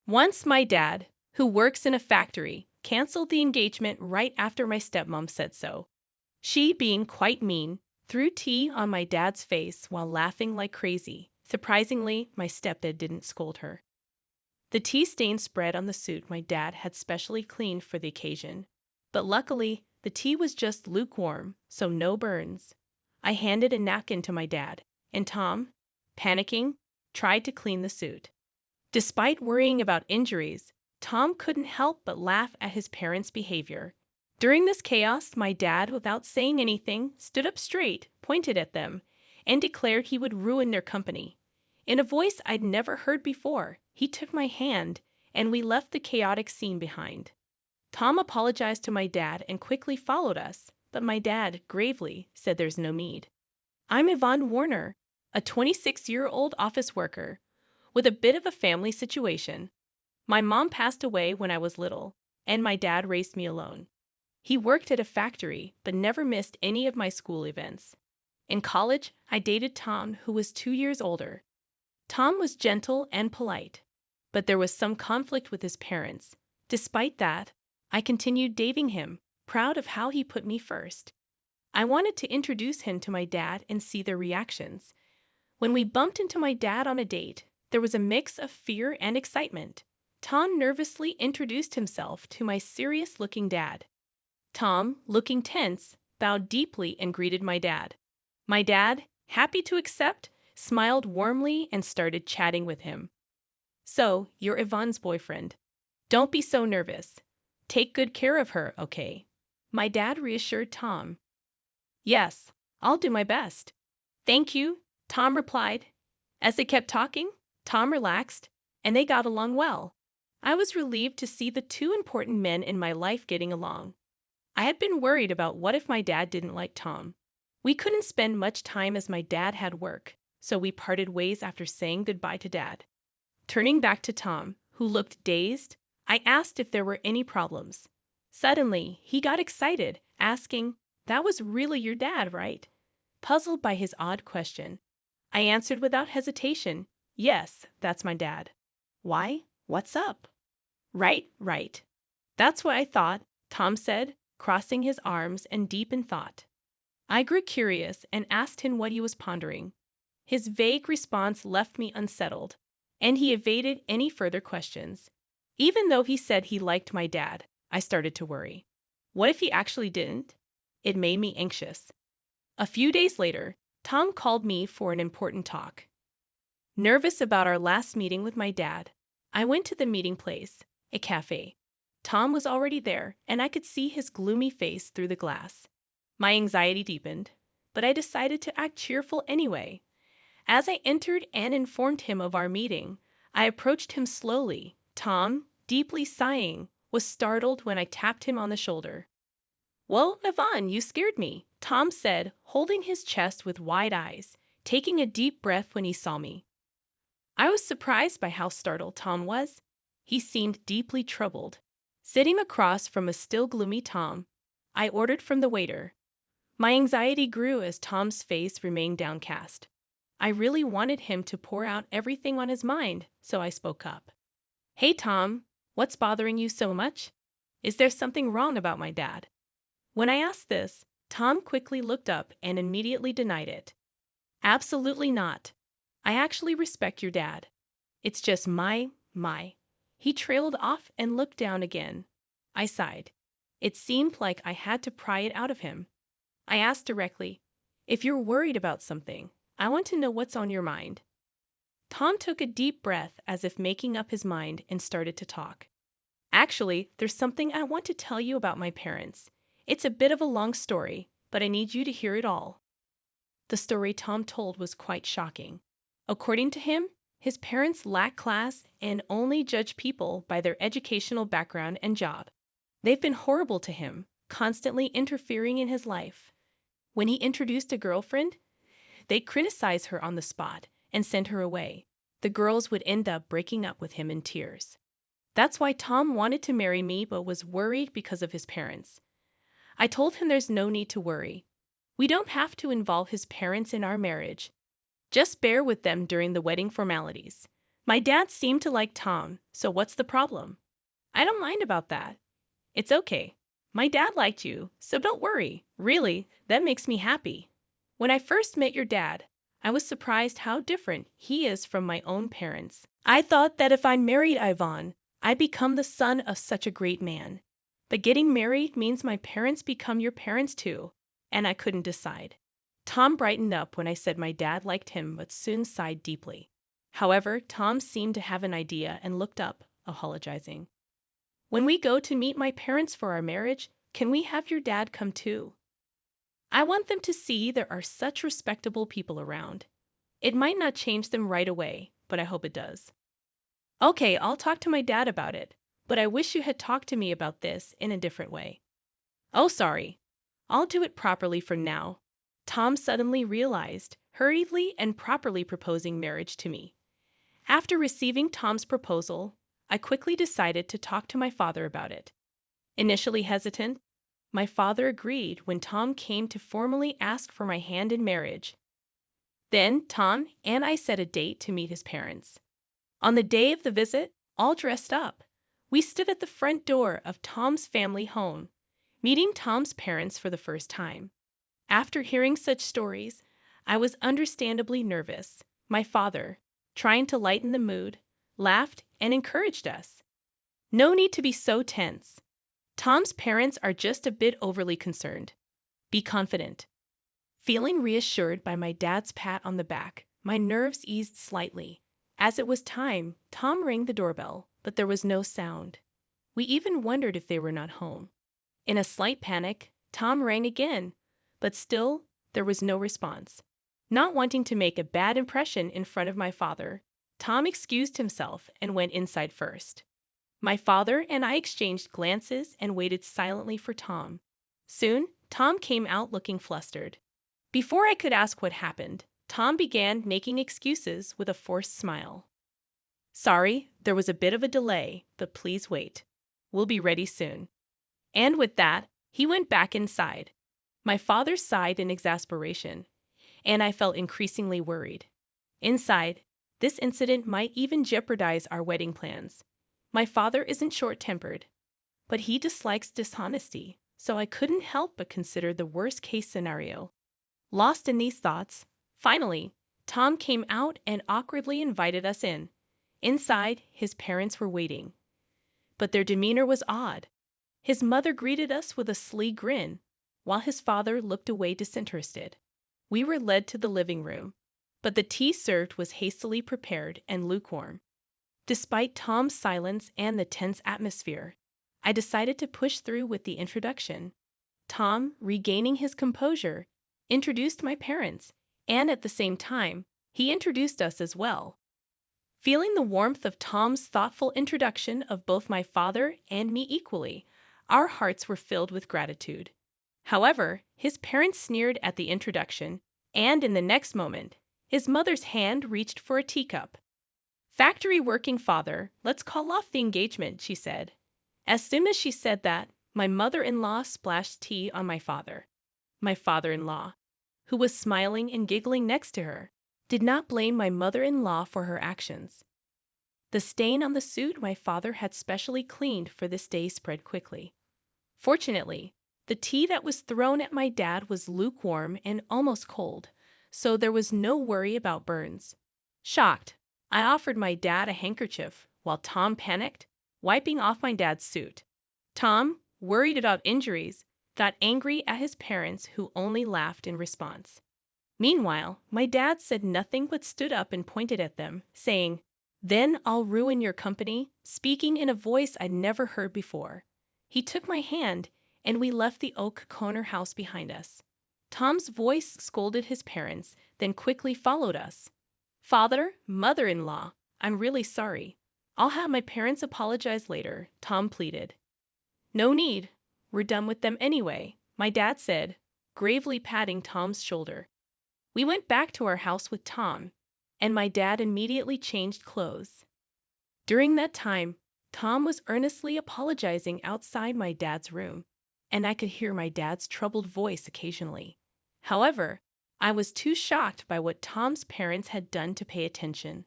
Once my dad, who works in a factory, canceled the engagement right after my stepmom said so. She, being quite mean, threw tea on my dad's face while laughing like crazy. Surprisingly, my stepdad didn't scold her. The tea stain spread on the suit my dad had specially cleaned for the occasion. But luckily, the tea was just lukewarm, so no burns. I handed a napkin to my dad, and Tom, panicking, tried to clean the suit. Despite worrying about injuries, Tom couldn't help but laugh at his parents' behavior. During this chaos, my dad, without saying anything, stood up straight, pointed at them, and declared he would ruin their company. In a voice I'd never heard before, he took my hand, and we left the chaotic scene behind. Tom apologized to my dad and quickly followed us, but my dad gravely said there's no need. I'm Yvonne Warner, a 26-year-old office worker with a bit of a family situation. My mom passed away when I was little, and my dad raised me alone. He worked at a factory, but never missed any of my school events. In college, I dated Tom, who was 2 years older. Tom was gentle and polite, but there was some conflict with his parents. Despite that, I continued dating him, proud of how he put me first. I wanted to introduce him to my dad and see their reactions. When we bumped into my dad on a date, there was a mix of fear and excitement. Tom nervously introduced himself to my serious-looking dad. Tom, looking tense, bowed deeply and greeted my dad. My dad, happy to accept, smiled warmly and started chatting with him. So, you're Yvonne's boyfriend. Don't be so nervous. Take good care of her, okay? My dad reassured Tom. Yes, I'll do my best. Thank you, Tom replied. As they kept talking, Tom relaxed, and they got along well. I was relieved to see the two important men in my life getting along. I had been worried about what if my dad didn't like Tom. We couldn't spend much time as my dad had work, so we parted ways after saying goodbye to Dad. Turning back to Tom, who looked dazed, I asked if there were any problems. Suddenly, he got excited, asking, "That was really your dad, right?" Puzzled by his odd question, I answered without hesitation, "Yes, that's my dad." "Why? What's up?" Right. That's what I thought," Tom said, crossing his arms and deep in thought. I grew curious and asked him what he was pondering. His vague response left me unsettled, and he evaded any further questions. Even though he said he liked my dad, I started to worry. What if he actually didn't? It made me anxious. A few days later, Tom called me for an important talk. Nervous about our last meeting with my dad, I went to the meeting place, a cafe. Tom was already there, and I could see his gloomy face through the glass. My anxiety deepened, but I decided to act cheerful anyway. As I entered and informed him of our meeting, I approached him slowly. Tom, deeply sighing, was startled when I tapped him on the shoulder. "Well, Yvonne, you scared me," Tom said, holding his chest with wide eyes, taking a deep breath when he saw me. I was surprised by how startled Tom was. He seemed deeply troubled. Sitting across from a still gloomy Tom, I ordered from the waiter. My anxiety grew as Tom's face remained downcast. I really wanted him to pour out everything on his mind, so I spoke up. "Hey, Tom, what's bothering you so much? Is there something wrong about my dad?" When I asked this, Tom quickly looked up and immediately denied it. "Absolutely not. I actually respect your dad. It's just my. He trailed off and looked down again. I sighed. It seemed like I had to pry it out of him. I asked directly, "If you're worried about something, I want to know what's on your mind." Tom took a deep breath as if making up his mind and started to talk. "Actually, there's something I want to tell you about my parents. It's a bit of a long story, but I need you to hear it all." The story Tom told was quite shocking. According to him, his parents lack class and only judge people by their educational background and job. They've been horrible to him, constantly interfering in his life. When he introduced a girlfriend, they'd criticize her on the spot and send her away. The girls would end up breaking up with him in tears. That's why Tom wanted to marry me but was worried because of his parents. I told him there's no need to worry. We don't have to involve his parents in our marriage. Just bear with them during the wedding formalities. My dad seemed to like Tom, so what's the problem? I don't mind about that. It's okay. My dad liked you, so don't worry. Really, that makes me happy. When I first met your dad, I was surprised how different he is from my own parents. I thought that if I married Ivan, I'd become the son of such a great man. But getting married means my parents become your parents too, and I couldn't decide. Tom brightened up when I said my dad liked him but soon sighed deeply. However, Tom seemed to have an idea and looked up, apologizing. When we go to meet my parents for our marriage, can we have your dad come too? I want them to see there are such respectable people around. It might not change them right away, but I hope it does. Okay, I'll talk to my dad about it, but I wish you had talked to me about this in a different way. Oh, sorry. I'll do it properly from now. Tom suddenly realized, hurriedly and properly proposing marriage to me. After receiving Tom's proposal, I quickly decided to talk to my father about it. Initially hesitant, my father agreed when Tom came to formally ask for my hand in marriage. Then Tom and I set a date to meet his parents. On the day of the visit, all dressed up, we stood at the front door of Tom's family home, meeting Tom's parents for the first time. After hearing such stories, I was understandably nervous. My father, trying to lighten the mood, laughed and encouraged us. No need to be so tense. Tom's parents are just a bit overly concerned. Be confident. Feeling reassured by my dad's pat on the back, my nerves eased slightly. As it was time, Tom rang the doorbell, but there was no sound. We even wondered if they were not home. In a slight panic, Tom rang again, but still there was no response. Not wanting to make a bad impression in front of my father, Tom excused himself and went inside first. My father and I exchanged glances and waited silently for Tom. Soon, Tom came out looking flustered. Before I could ask what happened, Tom began making excuses with a forced smile. Sorry, there was a bit of a delay, but please wait. We'll be ready soon. And with that, he went back inside. My father sighed in exasperation, and I felt increasingly worried. Inside, this incident might even jeopardize our wedding plans. My father isn't short-tempered, but he dislikes dishonesty, so I couldn't help but consider the worst-case scenario. Lost in these thoughts, finally, Tom came out and awkwardly invited us in. Inside, his parents were waiting. But their demeanor was odd. His mother greeted us with a sly grin, while his father looked away disinterested. We were led to the living room, but the tea served was hastily prepared and lukewarm. Despite Tom's silence and the tense atmosphere, I decided to push through with the introduction. Tom, regaining his composure, introduced my parents, and at the same time, he introduced us as well. Feeling the warmth of Tom's thoughtful introduction of both my father and me equally, our hearts were filled with gratitude. However, his parents sneered at the introduction, and in the next moment, his mother's hand reached for a teacup. Factory working father, let's call off the engagement, she said. As soon as she said that, my mother-in-law splashed tea on my father. My father-in-law, who was smiling and giggling next to her, did not blame my mother-in-law for her actions. The stain on the suit my father had specially cleaned for this day spread quickly. Fortunately, the tea that was thrown at my dad was lukewarm and almost cold, so there was no worry about burns. Shocked, I offered my dad a handkerchief, while Tom panicked, wiping off my dad's suit. Tom, worried about injuries, got angry at his parents who only laughed in response. Meanwhile, my dad said nothing but stood up and pointed at them, saying, "Then I'll ruin your company," speaking in a voice I'd never heard before. He took my hand, and we left the oak corner house behind us. Tom's voice scolded his parents, then quickly followed us. "Father, mother-in-law, I'm really sorry. I'll have my parents apologize later," Tom pleaded. "No need. We're done with them anyway," my dad said, gravely patting Tom's shoulder. We went back to our house with Tom, and my dad immediately changed clothes. During that time, Tom was earnestly apologizing outside my dad's room, and I could hear my dad's troubled voice occasionally. However, I was too shocked by what Tom's parents had done to pay attention.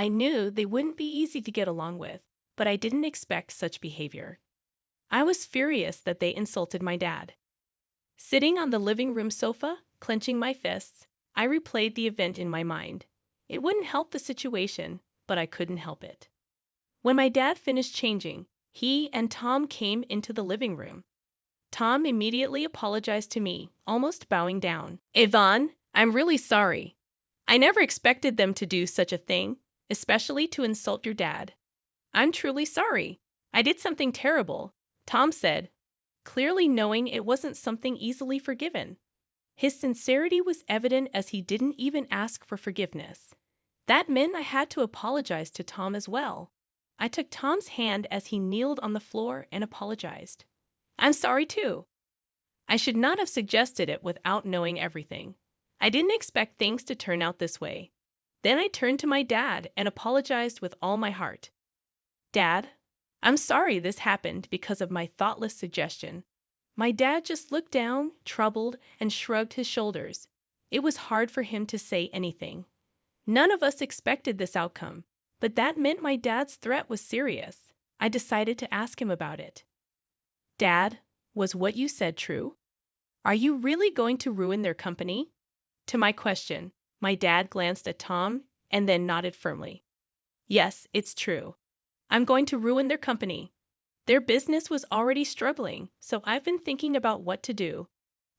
I knew they wouldn't be easy to get along with, but I didn't expect such behavior. I was furious that they insulted my dad. Sitting on the living room sofa, clenching my fists, I replayed the event in my mind. It wouldn't help the situation, but I couldn't help it. When my dad finished changing, he and Tom came into the living room. Tom immediately apologized to me, almost bowing down. "Yvonne, I'm really sorry. I never expected them to do such a thing, especially to insult your dad. I'm truly sorry. I did something terrible," Tom said, clearly knowing it wasn't something easily forgiven. His sincerity was evident as he didn't even ask for forgiveness. That meant I had to apologize to Tom as well. I took Tom's hand as he kneeled on the floor and apologized. "I'm sorry too. I should not have suggested it without knowing everything. I didn't expect things to turn out this way." Then I turned to my dad and apologized with all my heart. "Dad, I'm sorry this happened because of my thoughtless suggestion." My dad just looked down, troubled, and shrugged his shoulders. It was hard for him to say anything. None of us expected this outcome, but that meant my dad's threat was serious. I decided to ask him about it. "Dad, was what you said true? Are you really going to ruin their company?" To my question, my dad glanced at Tom and then nodded firmly. "Yes, it's true. I'm going to ruin their company. Their business was already struggling, so I've been thinking about what to do.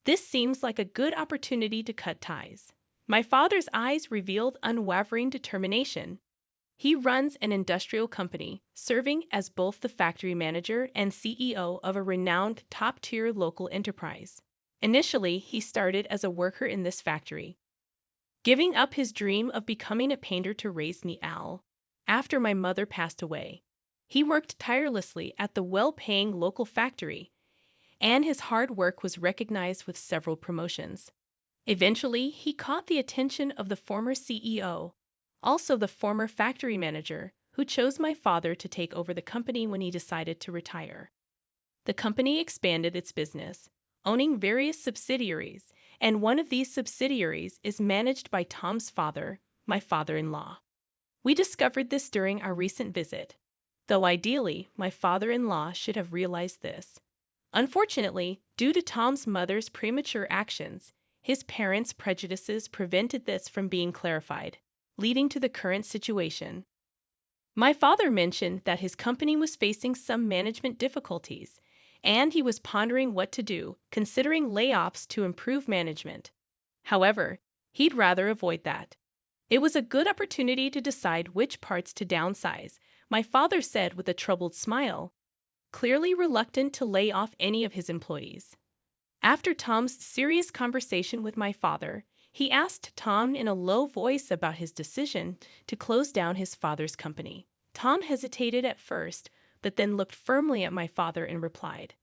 This seems like a good opportunity to cut ties." My father's eyes revealed unwavering determination. He runs an industrial company, serving as both the factory manager and CEO of a renowned top-tier local enterprise. Initially, he started as a worker in this factory, giving up his dream of becoming a painter to raise me after my mother passed away. He worked tirelessly at the well-paying local factory, and his hard work was recognized with several promotions. Eventually, he caught the attention of the former CEO, also the former factory manager, who chose my father to take over the company when he decided to retire. The company expanded its business, owning various subsidiaries, and one of these subsidiaries is managed by Tom's father, my father-in-law. We discovered this during our recent visit, though ideally, my father-in-law should have realized this. Unfortunately, due to Tom's mother's premature actions, his parents' prejudices prevented this from being clarified, leading to the current situation. My father mentioned that his company was facing some management difficulties, and he was pondering what to do, considering layoffs to improve management. However, he'd rather avoid that. It was a good opportunity to decide which parts to downsize, my father said with a troubled smile, clearly reluctant to lay off any of his employees. After Tom's serious conversation with my father, he asked Tom in a low voice about his decision to close down his father's company. Tom hesitated at first, but then looked firmly at my father and replied,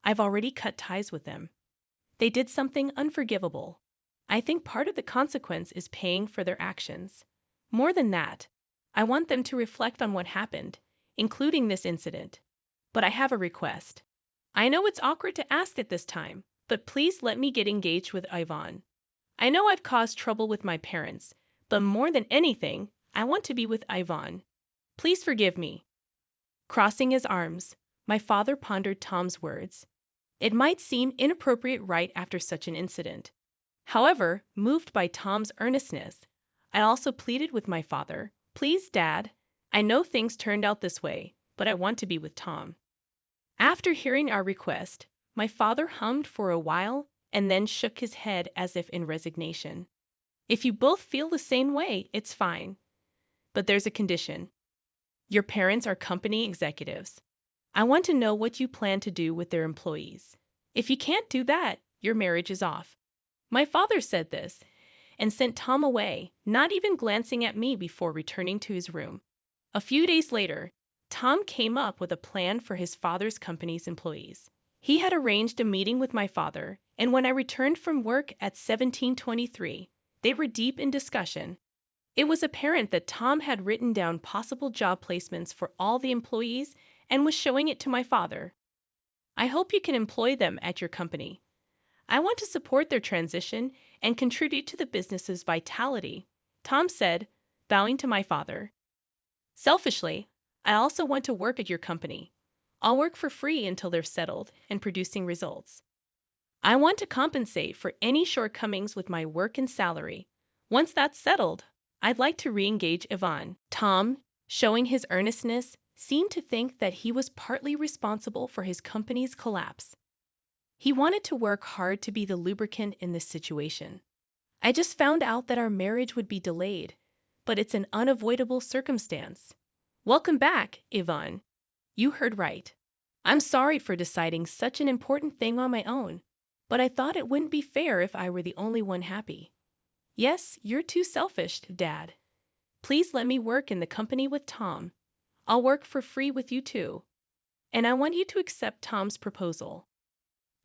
"I've already cut ties with them. They did something unforgivable. I think part of the consequence is paying for their actions. More than that, I want them to reflect on what happened, including this incident. But I have a request. I know it's awkward to ask at this time, but please let me get engaged with Yvonne. I know I've caused trouble with my parents, but more than anything, I want to be with Yvonne. Please forgive me." Crossing his arms, my father pondered Tom's words. It might seem inappropriate right after such an incident. However, moved by Tom's earnestness, I also pleaded with my father, "Please, Dad, I know things turned out this way, but I want to be with Tom." After hearing our request, my father hummed for a while and then shook his head as if in resignation. "If you both feel the same way, it's fine. But there's a condition. Your parents are company executives. I want to know what you plan to do with their employees. If you can't do that, your marriage is off." My father said this and sent Tom away, not even glancing at me before returning to his room. A few days later, Tom came up with a plan for his father's company's employees. He had arranged a meeting with my father, and when I returned from work at 1723, they were deep in discussion. It was apparent that Tom had written down possible job placements for all the employees and was showing it to my father. "I hope you can employ them at your company. I want to support their transition and contribute to the business's vitality," Tom said, bowing to my father. Selfishly, I also want to work at your company. I'll work for free until they're settled and producing results. I want to compensate for any shortcomings with my work and salary. Once that's settled, I'd like to re-engage Yvonne. Tom, showing his earnestness, seemed to think that he was partly responsible for his company's collapse. He wanted to work hard to be the lubricant in this situation. I just found out that our marriage would be delayed, but it's an unavoidable circumstance. Welcome back, Yvonne. You heard right. I'm sorry for deciding such an important thing on my own, but I thought it wouldn't be fair if I were the only one happy. Yes, you're too selfish, Dad. Please let me work in the company with Tom. I'll work for free with you too. And I want you to accept Tom's proposal.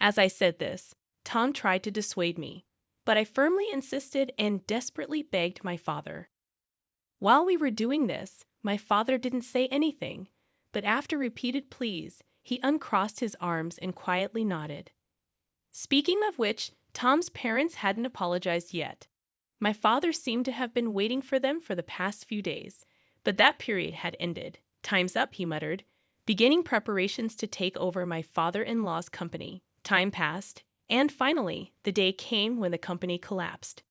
As I said this, Tom tried to dissuade me, but I firmly insisted and desperately begged my father. While we were doing this, my father didn't say anything, but after repeated pleas, he uncrossed his arms and quietly nodded. Speaking of which, Tom's parents hadn't apologized yet. My father seemed to have been waiting for them for the past few days, but that period had ended. Time's up, he muttered, beginning preparations to take over my father-in-law's company. Time passed, and finally, the day came when the company collapsed.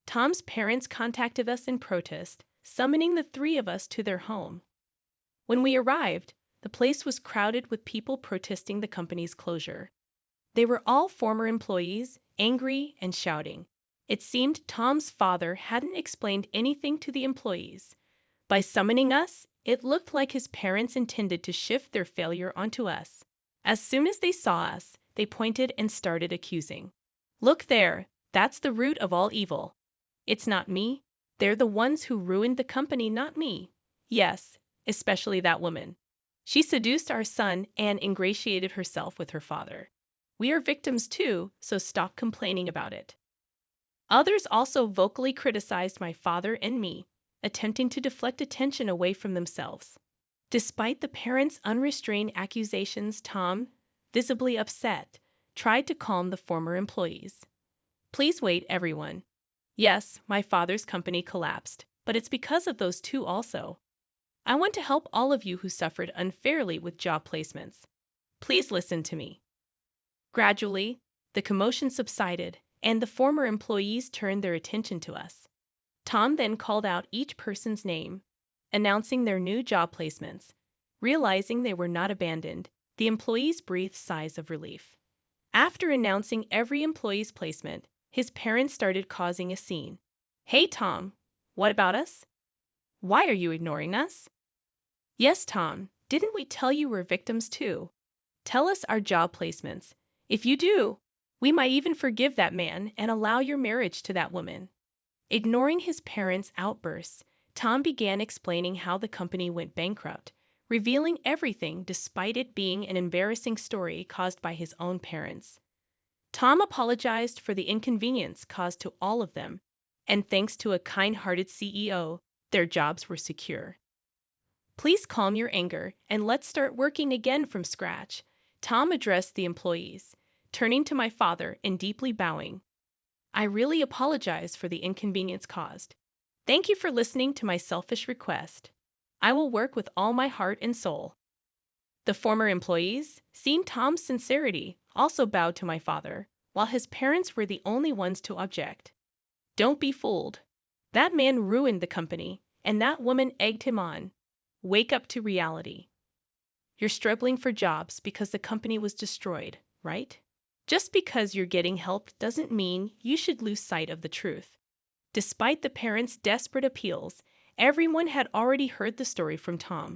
Tom's parents contacted us in protest, summoning the three of us to their home. When we arrived, the place was crowded with people protesting the company's closure. They were all former employees, angry and shouting. It seemed Tom's father hadn't explained anything to the employees. By summoning us, it looked like his parents intended to shift their failure onto us. As soon as they saw us, they pointed and started accusing. Look there, that's the root of all evil. It's not me. They're the ones who ruined the company, not me. Yes, especially that woman. She seduced our son and ingratiated herself with her father. We are victims too, so stop complaining about it. Others also vocally criticized my father and me, attempting to deflect attention away from themselves. Despite the parents' unrestrained accusations, Tom, visibly upset, tried to calm the former employees. Please wait, everyone. Yes, my father's company collapsed, but it's because of those two also. I want to help all of you who suffered unfairly with job placements. Please listen to me. Gradually, the commotion subsided, and the former employees turned their attention to us. Tom then called out each person's name, announcing their new job placements. Realizing they were not abandoned, the employees breathed sighs of relief. After announcing every employee's placement, his parents started causing a scene. Hey, Tom, what about us? Why are you ignoring us? Yes, Tom, didn't we tell you we're victims too? Tell us our job placements. If you do, we might even forgive that man and allow your marriage to that woman. Ignoring his parents' outbursts, Tom began explaining how the company went bankrupt, revealing everything despite it being an embarrassing story caused by his own parents. Tom apologized for the inconvenience caused to all of them, and thanks to a kind-hearted CEO, their jobs were secure. Please calm your anger and let's start working again from scratch, Tom addressed the employees, turning to my father and deeply bowing. I really apologize for the inconvenience caused. Thank you for listening to my selfish request. I will work with all my heart and soul. The former employees, seeing Tom's sincerity, also bowed to my father, while his parents were the only ones to object. Don't be fooled. That man ruined the company, and that woman egged him on. Wake up to reality. You're struggling for jobs because the company was destroyed, right? Just because you're getting help doesn't mean you should lose sight of the truth. Despite the parents' desperate appeals, everyone had already heard the story from Tom.